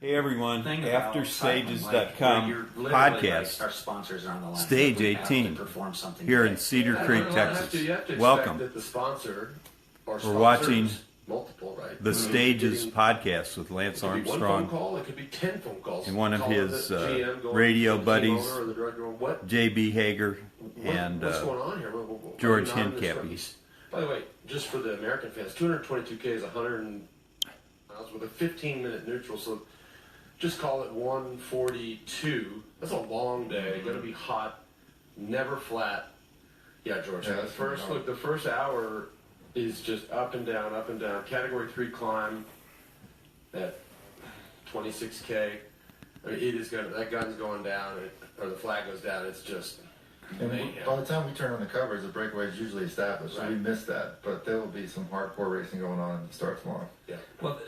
Hey everyone, AfterStages.com podcast, our sponsors are on the line. Stage 18, here in Cedar Creek, Texas. Welcome. That the sponsor or We're watching multiple, right? the Stages podcast with Lance One phone Armstrong call, it could be 10 phone calls. and one of Calling his the GM going, radio the team buddies, owner or the director going, what? J.B. Hager and What's going on here? What George are you not in this Hincapie. By the way, just for the American fans, 222K is 100 miles with a 15-minute neutral, so just call it 142. That's a long day. Going to be hot, never flat. Yeah, George. Yeah, the first hour is just up and down, up and down. Category 3 climb at 26K. I mean, it is going to, that gun's going down, or the flag goes down. It's just mayhem. By the time we turn on the covers, the breakaway is usually established, so Right. we missed that. But there will be some hardcore racing going on at the start tomorrow. Yeah. Well,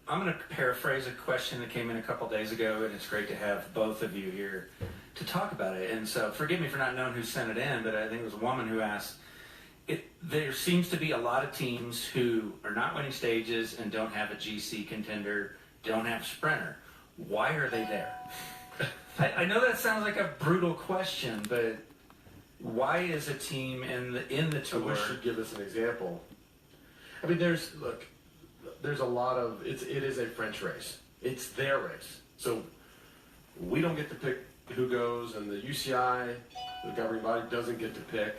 I'm going to paraphrase a question that came in a couple days ago, and it's great to have both of you here to talk about it. And so, forgive me for not knowing who sent it in, but I think it was a woman who asked, there seems to be a lot of teams who are not winning stages and don't have a GC contender, don't have a sprinter. Why are they there? I know that sounds like a brutal question, but why is a team in the I tour? wish you'd give us an example. I mean, there's a lot of it is a French race. It's their race, so we don't get to pick who goes, and the UCI, the governing body, doesn't get to pick.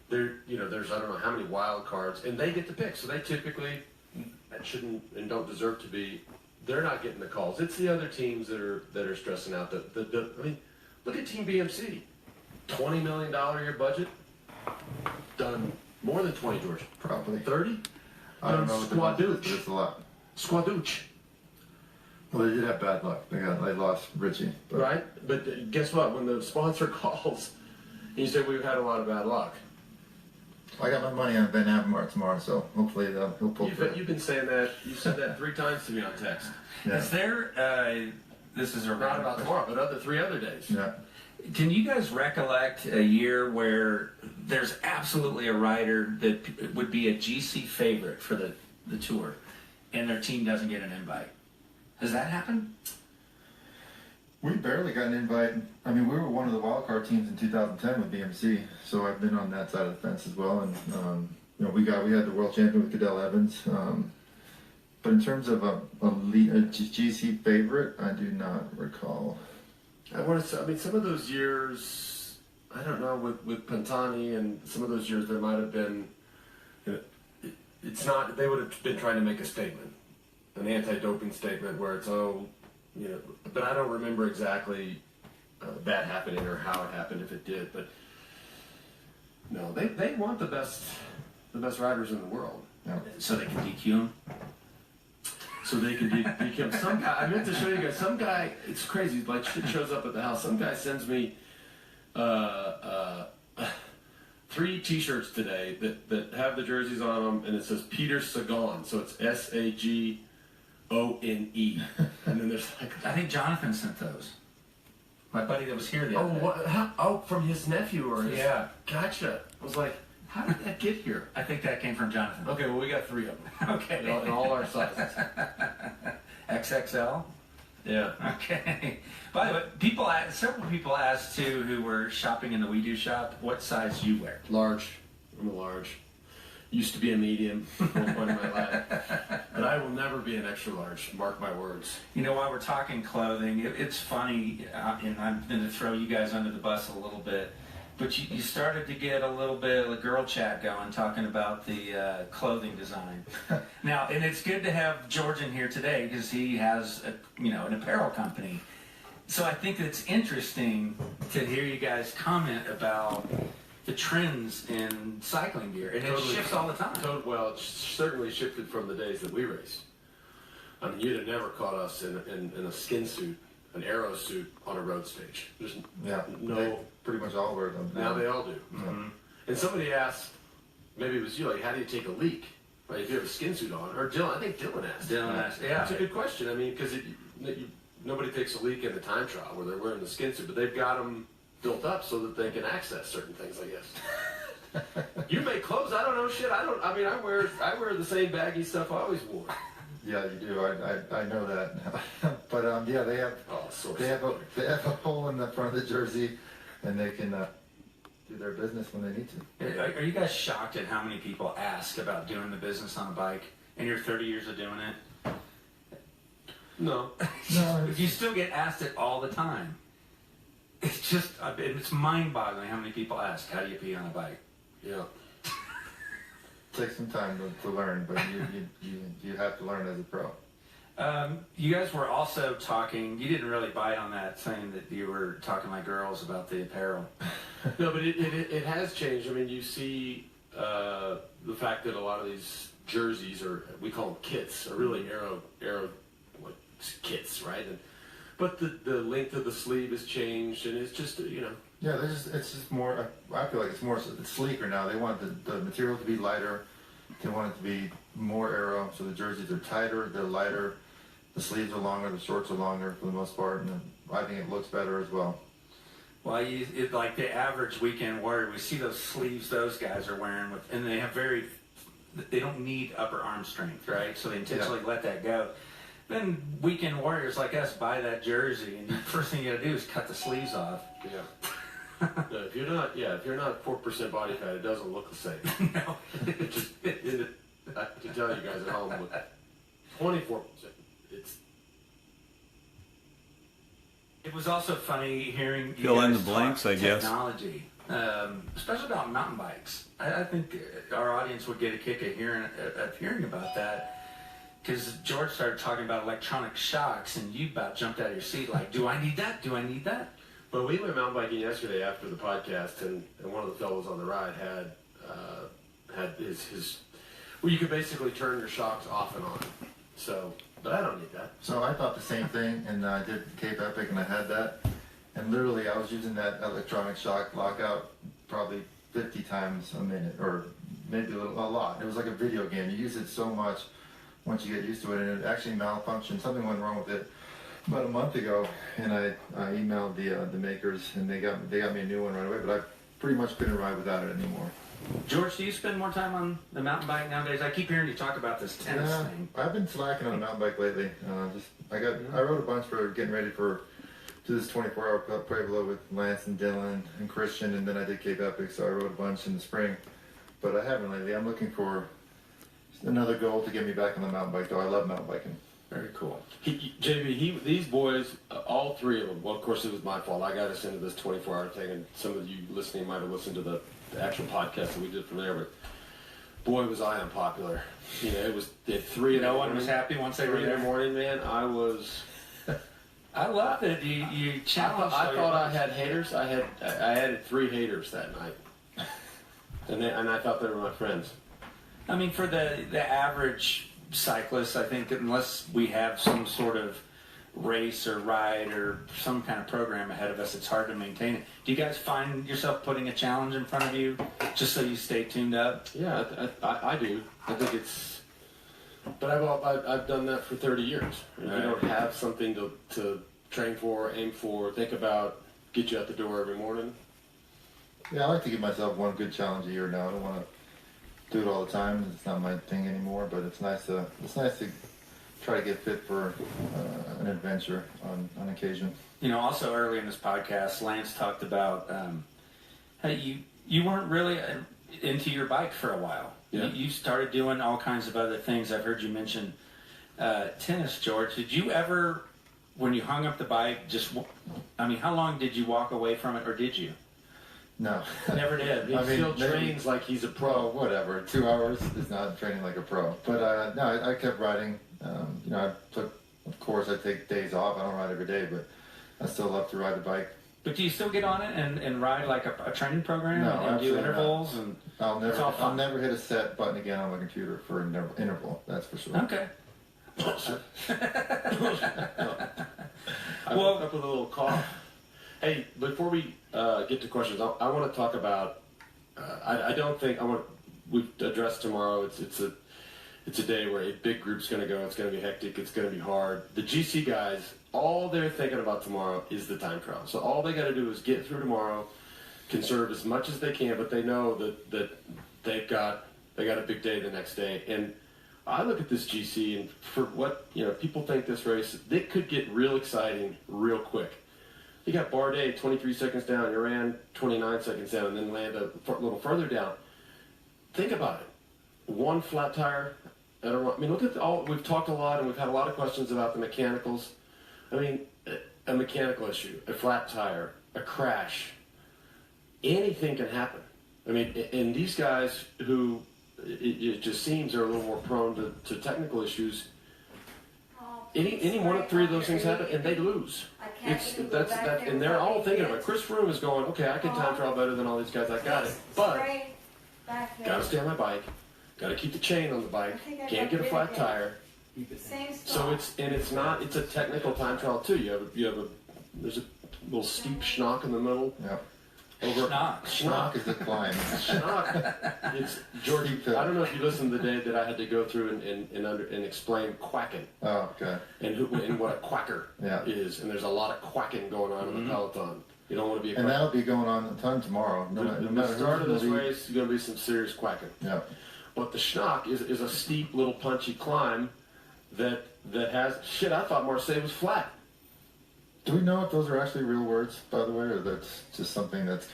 There's I don't know how many wild cards, and they get to pick. So they typically shouldn't and don't deserve to be. They're not getting the calls. It's the other teams that are stressing out. I mean, look at Team BMC, $20 million a year budget, done more than 20, George. Probably. 30. I don't know what the budget is, but it's a lot. Squadouche. Well, they did have bad luck. They lost Richie. But Right? But guess what? When the sponsor calls, you say we've had a lot of bad luck. I got my money on Ben Avamart tomorrow, so hopefully he'll pull through. You've been saying that. You said that 3 times to me on text. Yeah. Is there, this is a Not about tomorrow, but 3 other days. Yeah. Can you guys recollect a year where there's absolutely a rider that would be a GC favorite for the tour and their team doesn't get an invite? Has that happened? We barely got an invite. I mean, we were one of the wildcard teams in 2010 with BMC, so I've been on that side of the fence as well. And we had the world champion with Cadell Evans. But in terms of a GC favorite, I do not recall. I want to say, I mean, some of those years, I don't know, with Pantani and some of those years, there might have been, it's not, they would have been trying to make a statement, an anti-doping statement where it's, but I don't remember exactly that happening or how it happened, if it did, but no, they want the best riders in the world. Yeah. So they can DQ them? So they can become some guy. I meant to show you guys. Some guy. It's crazy. Like shit shows up at the house. Some guy sends me 3 T-shirts today that have the jerseys on them, and it says Peter Sagan. So it's SAGONE. And then there's like, I think Jonathan sent those. My buddy that was here the oh, other day. what? From his nephew or his? Yeah. Gotcha. I was like, how did that get here? I think that came from Jonathan. Okay, well we got 3 of them. Okay. In all our sizes. XXL? Yeah. Okay. By the way, several people asked too who were shopping in the We Do shop what size you wear. Large. I'm a large. Used to be a medium at one point in my life. But I will never be an extra large. Mark my words. You know, while we're talking clothing, it's funny, and I'm going to throw you guys under the bus a little bit, but you started to get a little bit of a girl chat going, talking about the clothing design. Now, and it's good to have George in here today because he has an apparel company. So I think it's interesting to hear you guys comment about the trends in cycling gear, and it shifts all the time. Well, it certainly shifted from the days that we raced. I mean, you'd have never caught us in a skin suit, an aero suit on a road stage. There's They pretty much all wear them. now they all do. Mm-hmm. And somebody asked, maybe it was you, like, how do you take a leak? Right, if you have a skin suit on, or Dylan, I think Dylan asked. Yeah. It's a good question. I mean, because nobody takes a leak in the time trial where they're wearing the skin suit, but they've got them built up so that they can access certain things, I guess. You make clothes, I don't know shit. I mean, I wear the same baggy stuff I always wore. Yeah, you do. I know that. But yeah, they have a hole in the front of the jersey, and they can do their business when they need to. Are you guys shocked at how many people ask about doing the business on a bike in your 30 years of doing it? No. No, You still get asked it all the time. It's just, it's mind-boggling how many people ask, how do you pee on a bike? Yeah. takes some time to learn, but you have to learn as a pro. You guys were also talking, you didn't really bite on that, saying that you were talking like girls about the apparel. No, but it has changed. I mean, you see the fact that a lot of these jerseys, or we call them kits, are really aero like kits, right? But the length of the sleeve has changed, and it's just, Yeah, it's just more. I feel like it's sleeker now. They want the material to be lighter. They want it to be more aero. So the jerseys are tighter, they're lighter. The sleeves are longer, the shorts are longer for the most part, and I think it looks better as well. Well, like the average weekend warrior, we see those sleeves those guys are wearing, and they have they don't need upper arm strength, right? So they intentionally let that go. Then weekend warriors like us buy that jersey, and the first thing you got to do is cut the sleeves off. Yeah. No, if you're not 4% body fat, it doesn't look the same. No. I can tell you guys at home with 24%, It was also funny hearing you Fill in guys the blanks, talk I guess. technology, especially about mountain bikes. I think our audience would get a kick at hearing about that. Because George started talking about electronic shocks, and you about jumped out of your seat like, do I need that? Do I need that? But we went mountain biking yesterday after the podcast, and one of the fellows on the ride had his where you could basically turn your shocks off and on. So, but I don't need that. So I thought the same thing, and I did Cape Epic, and I had that. And literally, I was using that electronic shock lockout probably 50 times a minute, or maybe a lot. It was like a video game. You use it so much once you get used to it, and it actually malfunctioned. Something went wrong with it about a month ago, and I emailed the makers, and they got me a new one right away. But I pretty much couldn't ride without it anymore. George, do you spend more time on the mountain bike nowadays? I keep hearing you talk about this tennis thing. I've been slacking on the mountain bike lately. I rode a bunch for getting ready to this 24-hour Pueblo with Lance and Dylan and Christian, and then I did Cape Epic, so I rode a bunch in the spring. But I haven't lately. I'm looking for another goal to get me back on the mountain bike, though. I love mountain biking. Very cool. These boys, all three of them. Well, of course, it was my fault. I got us into this 24-hour thing, and some of you listening might have listened to the actual podcast that we did from there. But boy, was I unpopular. It was at 3 in the morning. No one was happy once they were 3 in the there. morning, man. I was. I love it. You challenged. I thought I had haters. I added 3 haters that night, and I thought they were my friends. I mean, for the average cyclist, I think unless we have some sort of race or ride or some kind of program ahead of us, it's hard to maintain it. Do you guys find yourself putting a challenge in front of you just so you stay tuned up? Yeah, I do. I think it's. But I've done that for 30 years. You don't have something to train for, aim for, think about, get you out the door every morning. Yeah, I like to give myself one good challenge a year now. I don't want to do it all the time. It's not my thing anymore, but it's nice to try to get fit for an adventure on occasion. Also early in this podcast, Lance talked about how you weren't really into your bike for a while. Yeah. You started doing all kinds of other things. I've heard you mention tennis, George. Did you ever, when you hung up the bike, how long did you walk away from it, or did you? No. Never did. He still trains like he's a pro. Whatever. 2 hours is not training like a pro. But no, I kept riding. Of course, I take days off. I don't ride every day, but I still love to ride the bike. But do you still get on it and ride like a training program No, and do intervals? Not. And I'll never hit a set button again on my computer for an interval. That's for sure. Okay. I woke up with a little cough. Hey, before we get to questions, I want to talk about. We've addressed tomorrow. It's a day where a big group's going to go. It's going to be hectic. It's going to be hard. The GC guys, all they're thinking about tomorrow is the time trial. So all they got to do is get through tomorrow, conserve as much as they can, but they know that they got a big day the next day. And I look at this GC, and for what people think this race, it could get real exciting real quick. You got Bardet 23 seconds down, you ran 29 seconds down, and then land a little further down. Think about it. One flat tire. Look at we've talked a lot, and we've had a lot of questions about the mechanicals. I mean, a mechanical issue, a flat tire, a crash, anything can happen. I mean, and these guys who it just seems are a little more prone to technical issues. Any one of three of those things happen, and they lose. And they're all thinking of it. Chris Froome is going, okay, I can time trial better than all these guys. I got it, but got to stay on my bike. Got to keep the chain on the bike. Can't get a flat tire. So it's a technical time trial too. There's a little steep schnock in the middle. Yep. Schnock is the climb. Schnock. It's George. I don't know if you listened the day that I had to go through and explain quacking. Oh, okay. And what a quacker is, and there's a lot of quacking going on in the peloton. You don't want to be a quacker. And that'll be going on a ton tomorrow. No matter the start of this race, there's going to be some serious quacking. Yeah. But the schnock is a steep little punchy climb that has shit. I thought Marseille was flat. Do we know if those are actually real words, by the way, or that's just something that's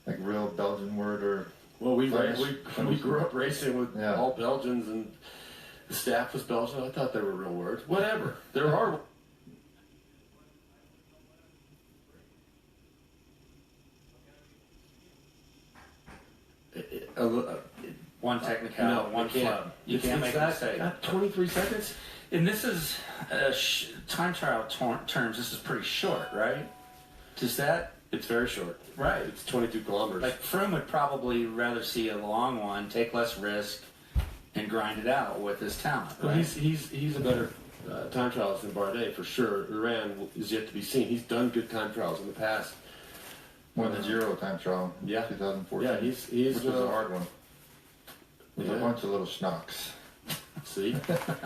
like real Belgian word or? Well, we grew up racing with all Belgians, and the staff was Belgian. I thought they were real words. Whatever. There are. One technical, one flub. You can't make a mistake. 23 seconds? And this is time trial terms. This is pretty short, right? Does that? It's very short. Right. It's 22 kilometers. Like Froome would probably rather see a long one, take less risk, and grind it out with his talent. Right? Well, he's a better time trialist than Bardet for sure. Iran is yet to be seen. He's done good time trials in the past. Won the Giro time trial in 2014. Yeah, he's which was a hard one. With a bunch of little schnocks. See?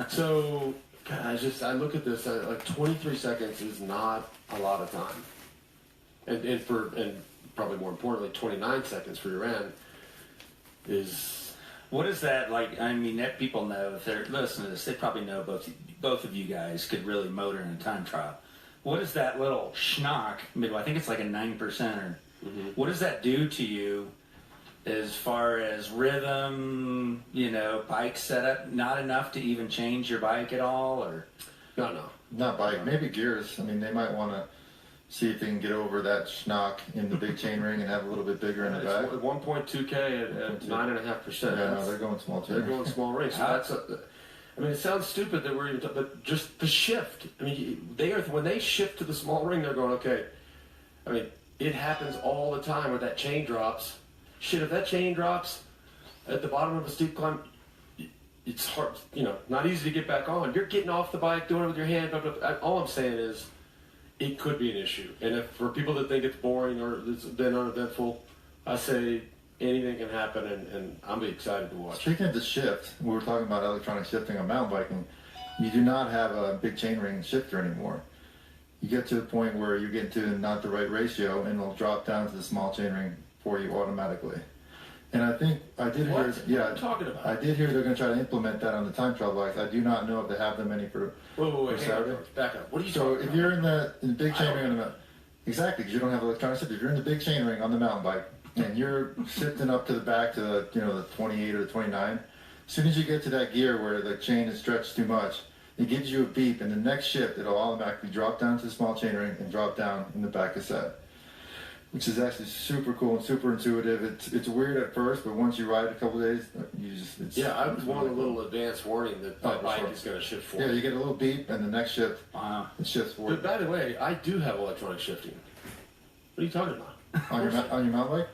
So, God, I look at this, like 23 seconds is not a lot of time. And probably more importantly, 29 seconds for Iran is... What is that like? I mean, that people know, if they're listening to this, they probably know both of you guys could really motor in a time trial. What is that little schnock? I think it's like a 9%. Mm-hmm. What does that do to you as far as rhythm, bike setup? Not enough to even change your bike at all? Or No. Not bike. Maybe gears. I mean, they might want to see if they can get over that schnock in the big chain ring and have a little bit bigger in the back. 1.2K at 9.5%. Yeah, no, they're going small chain. They're going small rings. So it sounds stupid that we're even but just the shift. I mean, when they shift to the small ring, they're going, okay. I mean, it happens all the time where that chain drops. Shit, if that chain drops at the bottom of a steep climb, it's hard, not easy to get back on. You're getting off the bike, doing it with your hand. All I'm saying is, it could be an issue. And if for people that think it's boring or it's been uneventful, I say anything can happen, and I'm excited to watch. Speaking of the shift, we were talking about electronic shifting on mountain biking. You do not have a big chain ring shifter anymore. You get to the point where you get to not the right ratio, and it'll drop down to the small chain ring for you automatically. And I think I did hear. What are you talking about? I did hear they're going to try to implement that on the time trial bikes. I do not know if they have them any for. Wait, Saturday. Back up. What are you so talking if you're in the big chain ring on the mountain, exactly, because you don't have electronic shift. If you're in the big chain ring on the mountain bike and you're shifting up to the back to the 28 or the 29, as soon as you get to that gear where the chain is stretched too much, it gives you a beep, and the next shift it'll automatically drop down to the small chain ring and drop down in the back cassette, which is actually super cool and super intuitive. It's weird at first, but once you ride it a couple of days, I was wanting a little advance warning that the bike is going to shift forward. Yeah, you get a little beep, and the next shift it shifts forward. But by the way, I do have electronic shifting. What are you talking about? on your mountain bike?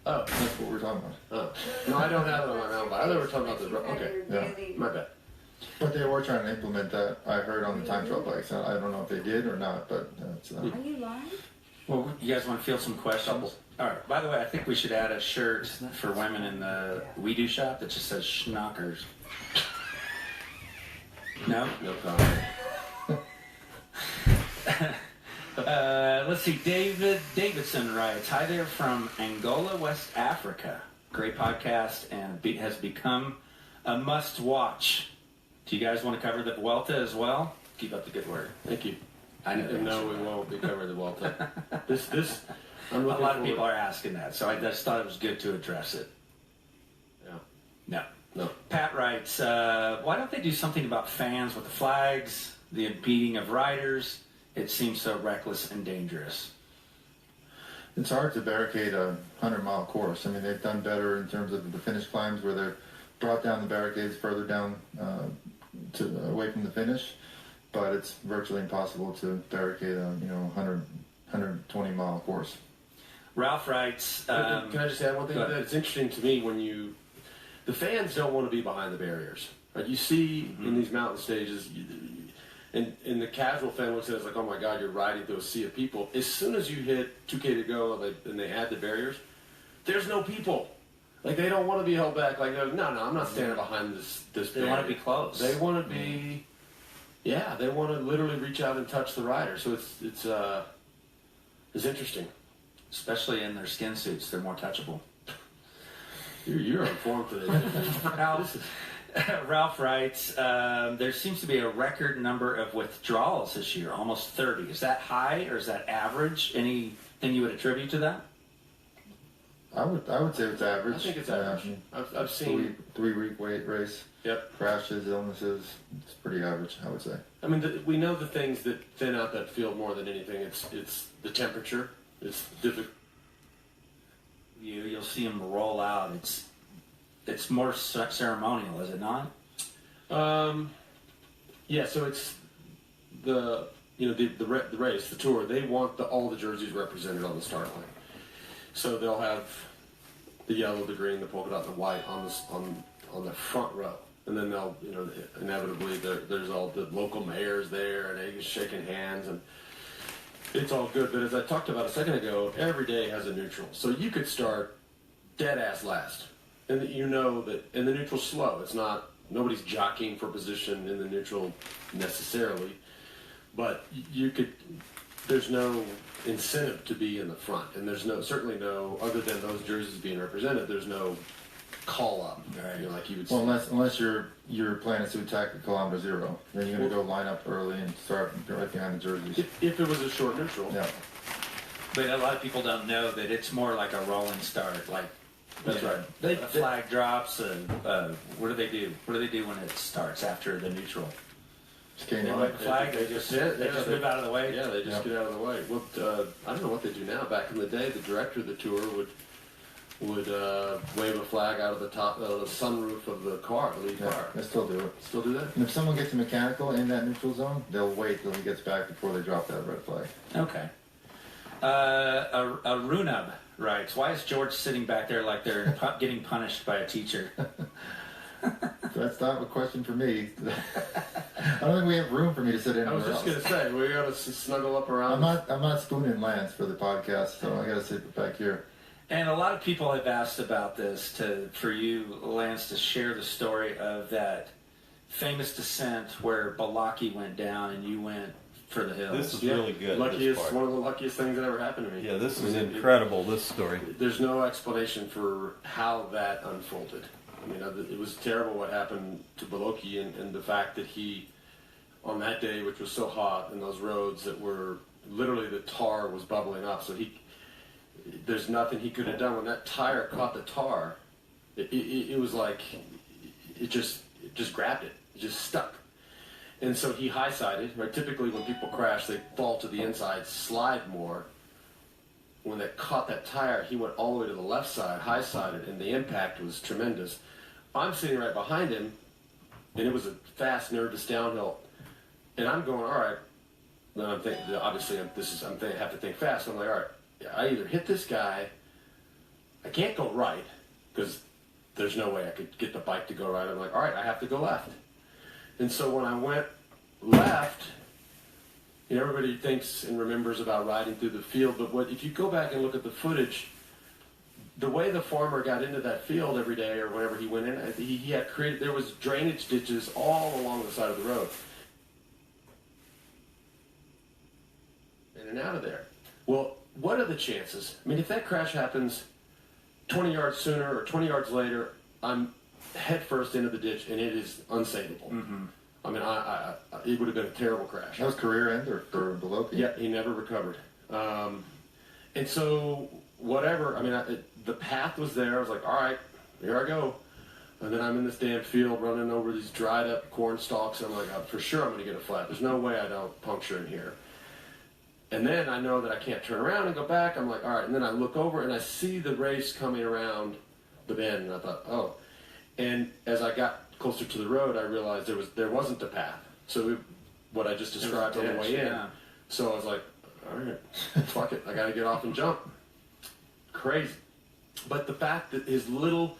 Oh, that's what we're talking about. Oh, no, I don't have it on my mountain bike. I thought we were talking about the okay. Yeah, my bad. But they were trying to implement that. I heard on the time trial bikes. I don't know if they did or not, but that's. Are you lying? Well, you guys want to field some questions? All right. By the way, I think we should add a shirt for women in the We Do shop that just says schnockers. No? No comment. Let's see. Davidson writes, "Hi there from Angola, West Africa. Great podcast and has become A must-watch. Do you guys want to cover the Vuelta as well? Keep up the good work. Thank you. I know. No, we won't be covering the Vuelta. I'm A looking lot of forward- people are asking that, so I just thought it was good to address it. Yeah. No. Pat writes, why don't they do something about fans with the flags, the impeding of riders? It seems so reckless and dangerous. It's hard to barricade a 100-mile course. I mean, they've done better in terms of the finish climbs where they've brought down the barricades further down away from the finish, but it's virtually impossible to barricade a 120-mile course. Ralph writes, Can I just add one thing to go that? ahead. It's interesting to me when the fans don't want to be behind the barriers. Right? You see in these mountain stages, and the casual fan looks at it as like, oh my God, you're riding through a sea of people. As soon as you hit 2K to go and they add the barriers, there's no people. Like, they don't want to be held back. Like, no, I'm not standing behind this They barrier. want to be close. They want to be, they want to literally reach out and touch the rider. So it's interesting. Especially in their skin suits, they're more touchable. You're informed today. Ralph writes, there seems to be a record number of withdrawals this year, almost 30. Is that high or is that average? Anything you would attribute to that? I would say it's average. I think it's average. I've seen three-week wait race. Yep. Crashes, illnesses. It's pretty average, I would say. I mean, we know the things that thin out that field more than anything. It's the temperature. It's difficult. You'll see them roll out. It's more ceremonial, is it not? Yeah. So it's the race, the tour. They want all the jerseys represented on the start line. So they'll have the yellow, the green, the polka dot, the white on the front row, and then they'll inevitably there's all the local mayors there and they're shaking hands and it's all good. But as I talked about a second ago, every day has a neutral, so you could start dead ass last, and that and the neutral's slow. It's not nobody's jockeying for position in the neutral necessarily, but you could. There's no incentive to be in the front, and there's certainly no other than those jerseys being represented. There's no call up, right? Like you would. Well, unless you're planning to attack at kilometer zero, then you're going to go line up early and start right behind the jerseys. If it was a short neutral, Yeah. But a lot of people don't know that it's more like a rolling start. Like That's right. The flag drops, and what do they do? What do they do when it starts after the neutral? Skating They line. wave the flag. They just move out of the way. Yeah, they just get out of the way. Well, I don't know what they do now. Back in the day, the director of the tour would wave a flag out of the top of the sunroof of the car, the lead car. They still do it. Still do that? And if someone gets a mechanical in that neutral zone, they'll wait till he gets back before they drop that red flag. Okay. Runab writes, why is George sitting back there like they're getting punished by a teacher? That's not a question for me. I don't think we have room for me to sit I was anywhere just else. going to say, we got to snuggle up around. I'm not spooning Lance for the podcast, so I got to sit back here. And a lot of people have asked about this for you, Lance, to share the story of that famous descent where Balaki went down and you went for the hills. This is really good. Luckiest, one of the luckiest things that ever happened to me. Yeah, this is incredible, this story. There's no explanation for how that unfolded. I mean, it was terrible what happened to Baloki and the fact that he, on that day, which was so hot, in those roads that were, literally the tar was bubbling up, so there's nothing he could have done. When that tire caught the tar, it was like, it just grabbed it. It just stuck. And so he high-sided, right? Typically when people crash, they fall to the inside, slide more. When that caught that tire, he went all the way to the left side, high-sided, and the impact was tremendous. I'm sitting right behind him, and it was a fast, nervous downhill. And I'm going, all right. Then I'm thinking, obviously, I have to think fast. I'm like, all right, I either hit this guy, I can't go right, because there's no way I could get the bike to go right. I'm like, all right, I have to go left. And so when I went left, everybody thinks and remembers about riding through the field, but if you go back and look at the footage, the way the farmer got into that field every day or whenever he went in, he had created, there was drainage ditches all along the side of the road. In and out of there. Well, what are the chances? I mean, if that crash happens 20 yards sooner or 20 yards later, I'm head first into the ditch, and it is unsavable. Mm-hmm. I mean, it would have been a terrible crash. That was career end or for below? Yeah, he never recovered. And so, whatever, I mean, the path was there. I was like, all right, here I go. And then I'm in this damn field running over these dried up corn stalks. And I'm like, for sure I'm going to get a flat. There's no way I don't puncture in here. And then I know that I can't turn around and go back. I'm like, all right. And then I look over and I see the race coming around the bend. And I thought, oh. And as I got closer to the road, I realized there wasn't a path. So what I just described on the way in. Yeah. So I was like, all right, fuck it. I got to get off and jump. Crazy. But the fact that his little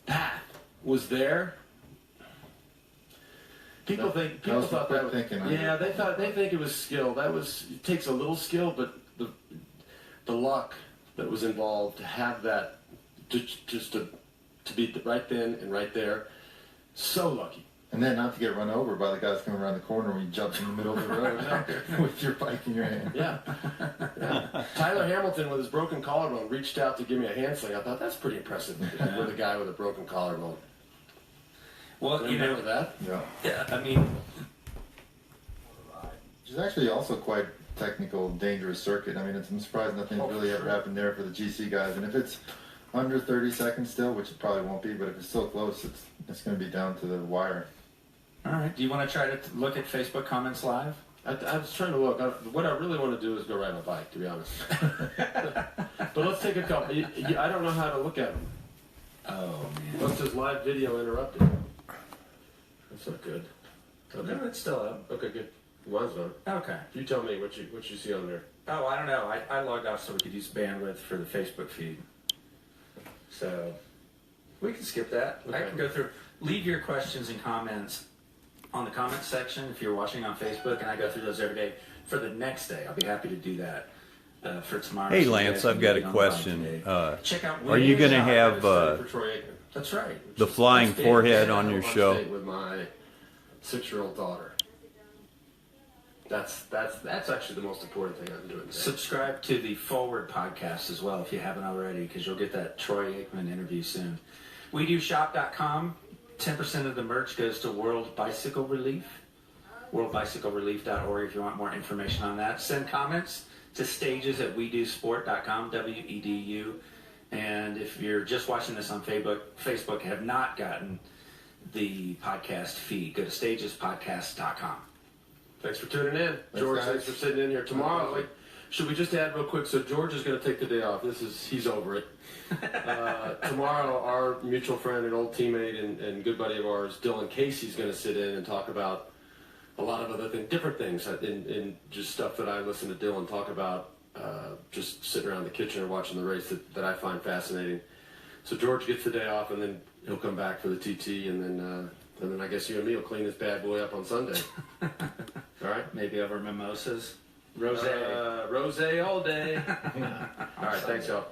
path was there, people thought that was, thinking. yeah, they think it was skill. It takes a little skill, but the luck that was involved to have that, to be right then and right there, so lucky. And then not to get run over by the guys coming around the corner when you jump in the middle of the road with your bike in your hand. Yeah. Tyler Hamilton with his broken collarbone reached out to give me a hand sling. I thought that's pretty impressive with a guy with a broken collarbone. Well, you know remember that? Yeah. Yeah, I mean, Which is actually also quite technical, dangerous circuit. I mean, I'm surprised nothing really ever happened there for the GC guys. And if it's under 30 seconds still, which it probably won't be, but if it's still close, it's going to be down to the wire. all right. Do you want to try to look at Facebook comments live? I was trying to look. What I really want to do is go ride my bike, to be honest. But let's take a couple. I don't know how to look at them. Oh man. What's this live video interrupted? That's not good. Okay. No, it's still up. Okay, good. Mine's not. Okay. You tell me what you see on there. Oh, I don't know. I logged off so we could use bandwidth for the Facebook feed. So we can skip that. I Okay. can go through. Leave your questions and comments on the comments section if you're watching on Facebook, and I go through those every day for the next day. I'll be happy to do that for tomorrow. Hey, So you Lance, guys I've can got get a on question. today. Check out. Are you going to have For Troy Aikman. That's right. the flying I'm staying- forehead I'm on your on show? state with my 6-year-old daughter. That's actually the most important thing I'm doing today. Subscribe to the Forward podcast as well if you haven't already, because you'll get that Troy Aikman interview soon. We do shop.com. 10% of the merch goes to World Bicycle Relief. WorldBicycleRelief.org if you want more information on that. Send comments to stages@wedosport.com, WEDU. And if you're just watching this on Facebook, have not gotten the podcast feed, go to stagespodcast.com. Thanks for tuning in. George, guys. thanks for sitting in here. Tomorrow, should we just add real quick? So George is going to take the day off. He's over it. Tomorrow, our mutual friend and old teammate and good buddy of ours, Dylan Casey's going to sit in and talk about a lot of other things, different things, and just stuff that I listen to Dylan talk about, just sitting around the kitchen or watching the race that I find fascinating. So George gets the day off, and then he'll come back for the TT, and then I guess you and me will clean this bad boy up on Sunday. All right? Maybe over mimosas. Rosé. Rosé all day. All right, thanks, y'all.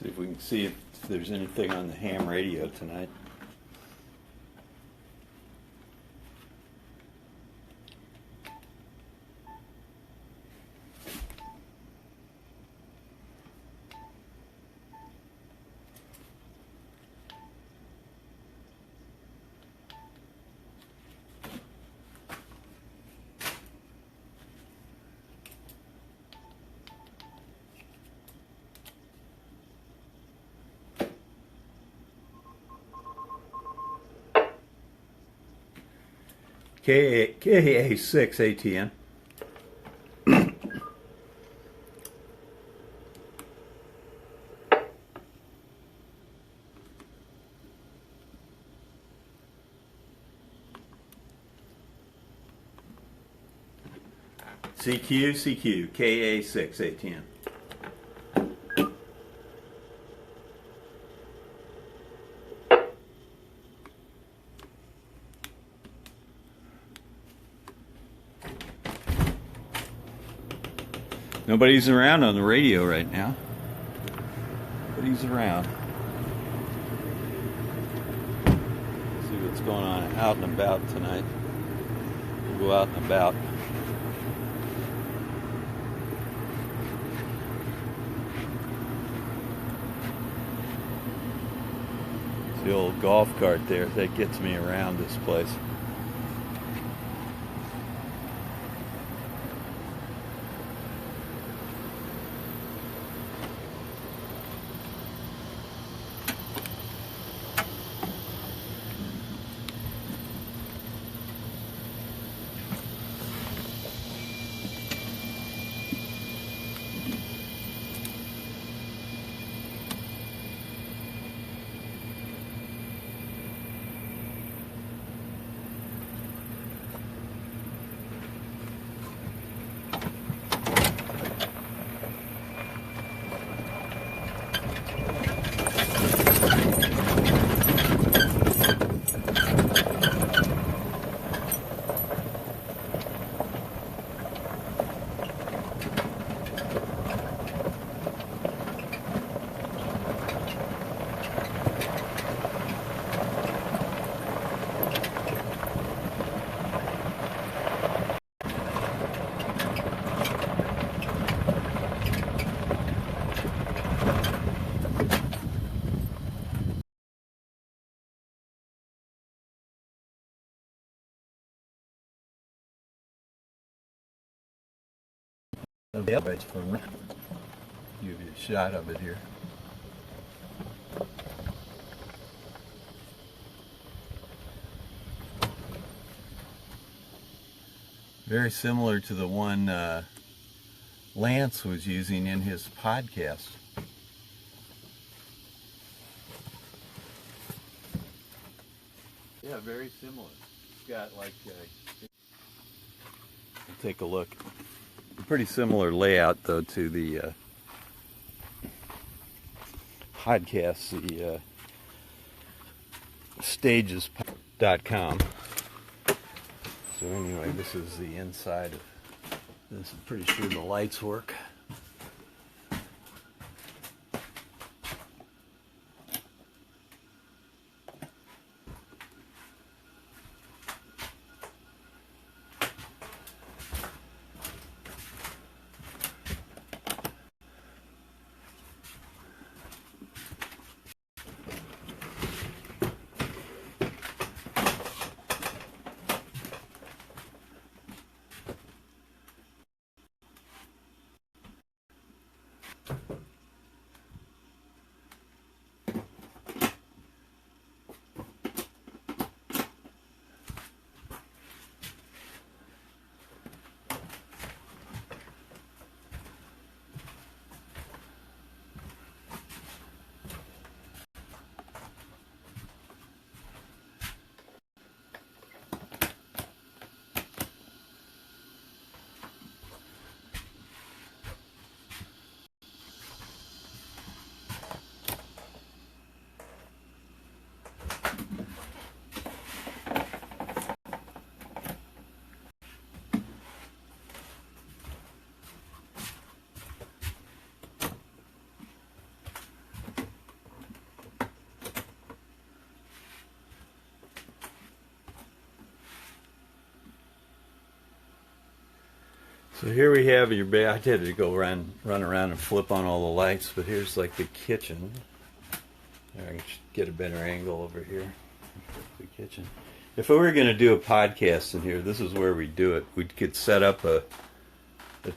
See if we can see if there's anything on the ham radio tonight. KA6 ATN. CQ, KA6 ATN. Nobody's around on the radio right now. Nobody's around. See what's going on out and about tonight. We'll go out and about. It's the old golf cart there that gets me around this place. Give you a shot of it here. Very similar to the one Lance was using in his podcast. Yeah, very similar. It's got like we'll take a look. Pretty similar layout though to the podcast, the stages.com. So anyway, this is the inside of this. I'm pretty sure the lights work. So here we have your bed. I had to go run around and flip on all the lights, but here's like the kitchen. I can get a better angle over here. The kitchen. If we were going to do a podcast in here, this is where we do it. We could set up a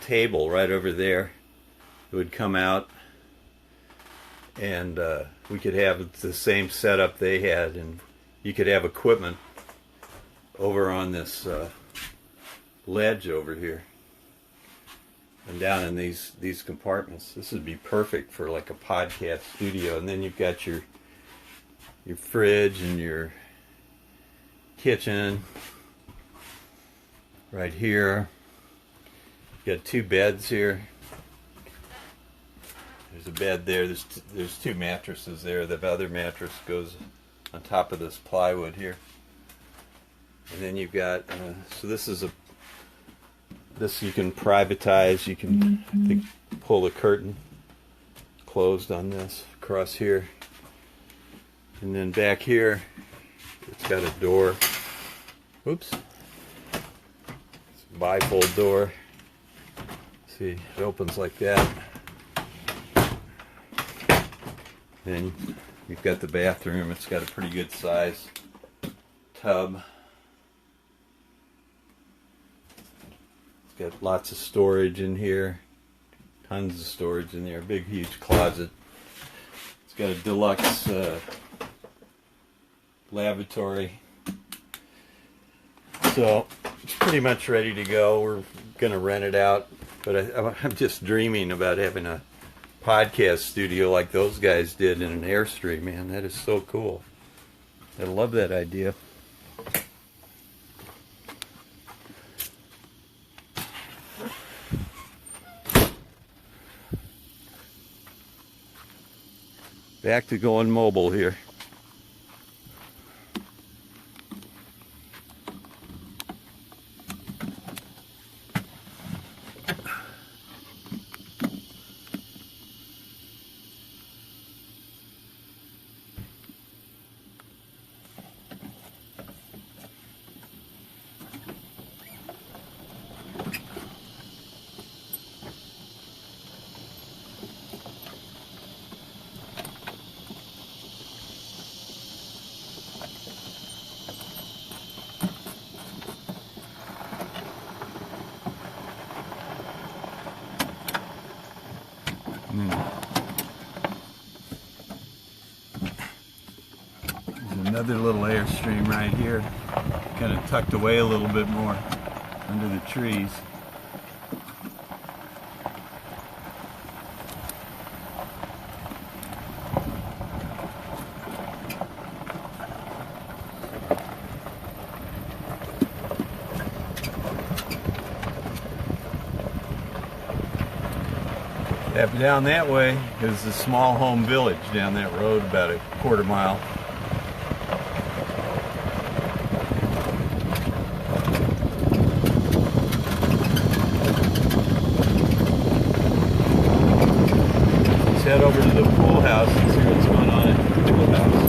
table right over there. It would come out, and we could have the same setup they had, and you could have equipment over on this ledge over here, and down in these compartments. This would be perfect for like a podcast studio. And then you've got your fridge and your kitchen right here. You've got two beds here. There's a bed there. There's two mattresses there. The other mattress goes on top of this plywood here. And then you've got so this you can privatize. You can pull the curtain closed on this across here. And then back here, it's got a door. Oops. It's a bifold door. See, it opens like that. Then you've got the bathroom. It's got a pretty good size tub. It's got lots of storage in here. Tons of storage in there. Big, huge closet. It's got a deluxe lavatory. So it's pretty much ready to go. We're going to rent it out. But I'm just dreaming about having a podcast studio like those guys did in an Airstream, man. That is so cool. I love that idea. Back to going mobile here. There's another little Airstream right here, kind of tucked away a little bit more under the trees. Down that way is a small home village down that road, about a quarter mile. Let's head over to the pool house and see what's going on at the pool house.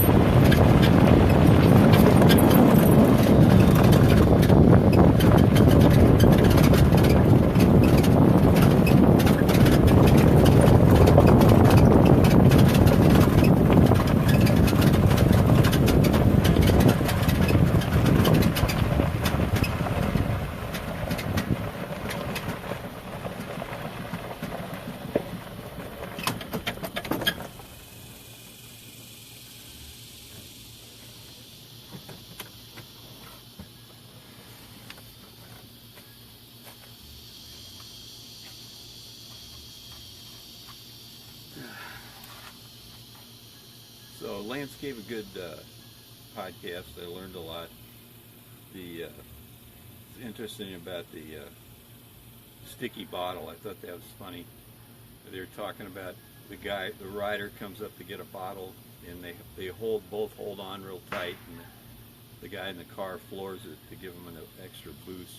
So Lance gave a good podcast. I learned a lot. It's interesting about the sticky bottle. I thought that was funny. They were talking about the rider comes up to get a bottle, and they both hold on real tight, and the guy in the car floors it to give him an extra boost.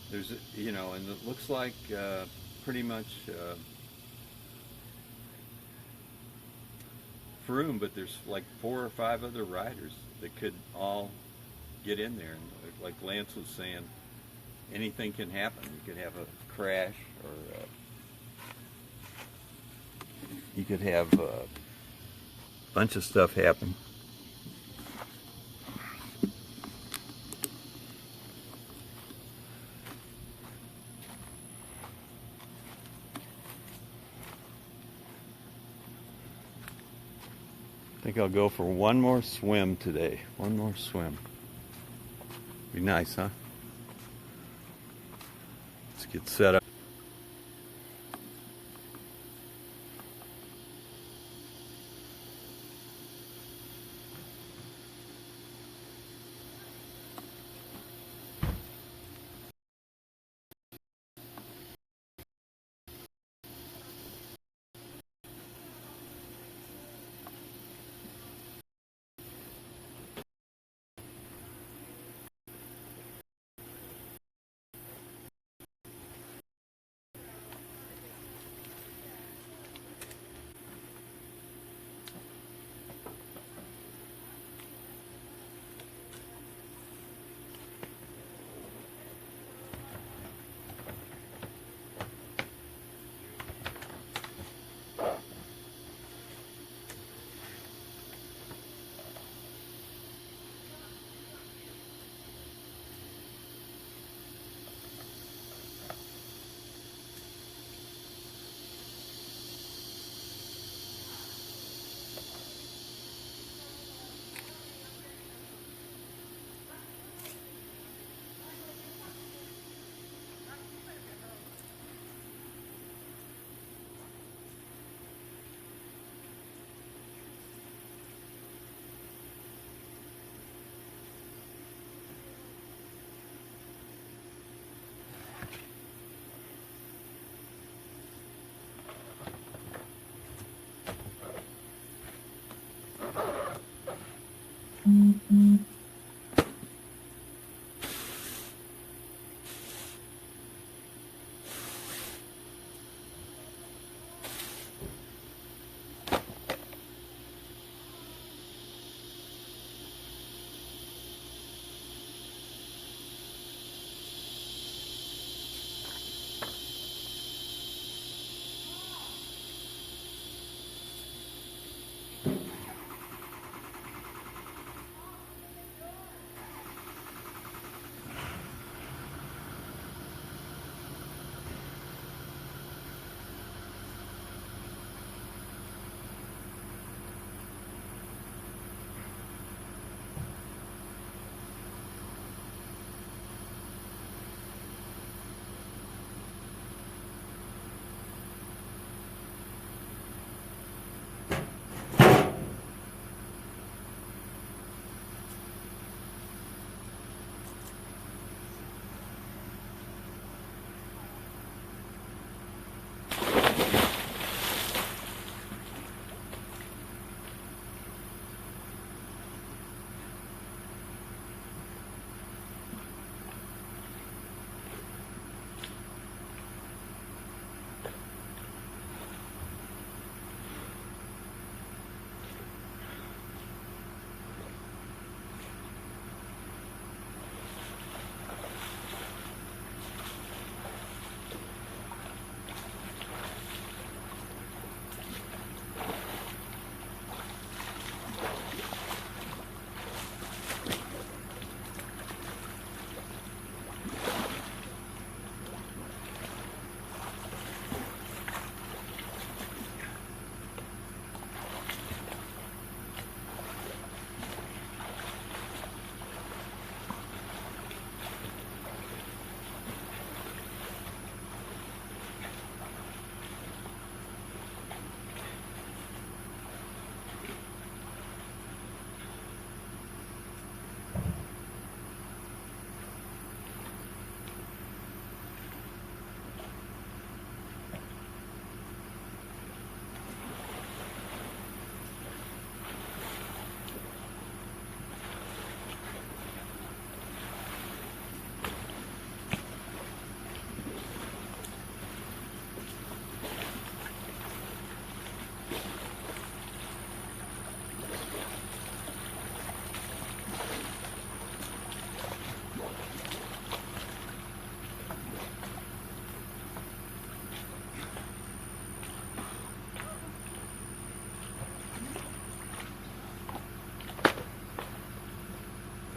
There's and it looks like pretty much. Room, but there's like 4 or 5 other riders that could all get in there, and like Lance was saying, anything can happen. You could have a crash, or you could have a bunch of stuff happen. I think I'll go for one more swim today. One more swim. Be nice, huh? Let's get set up.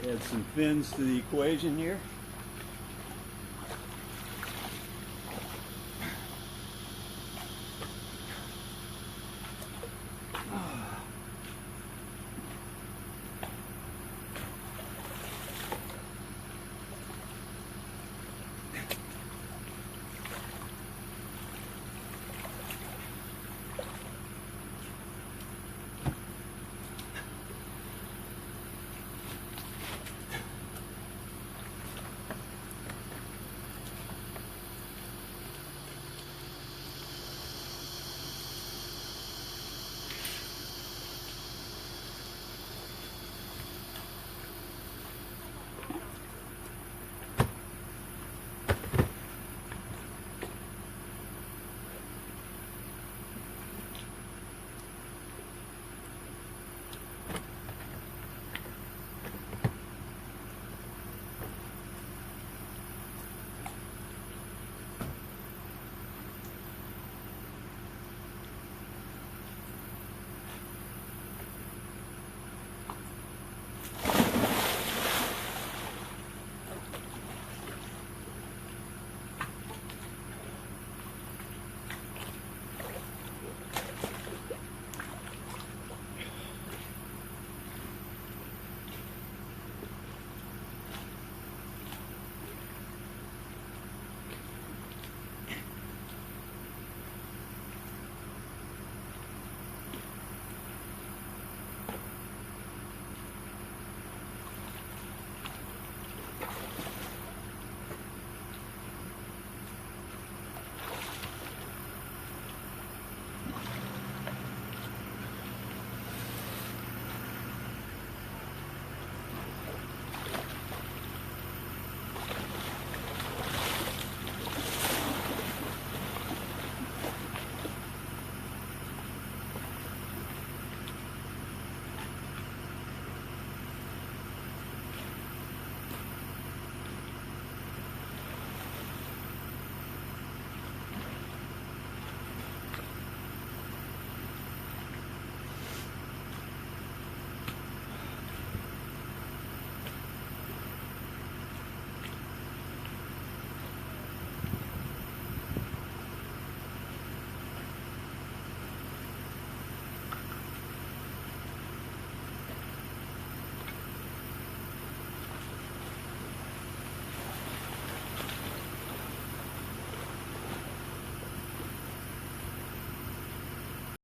Add some fins to the equation here.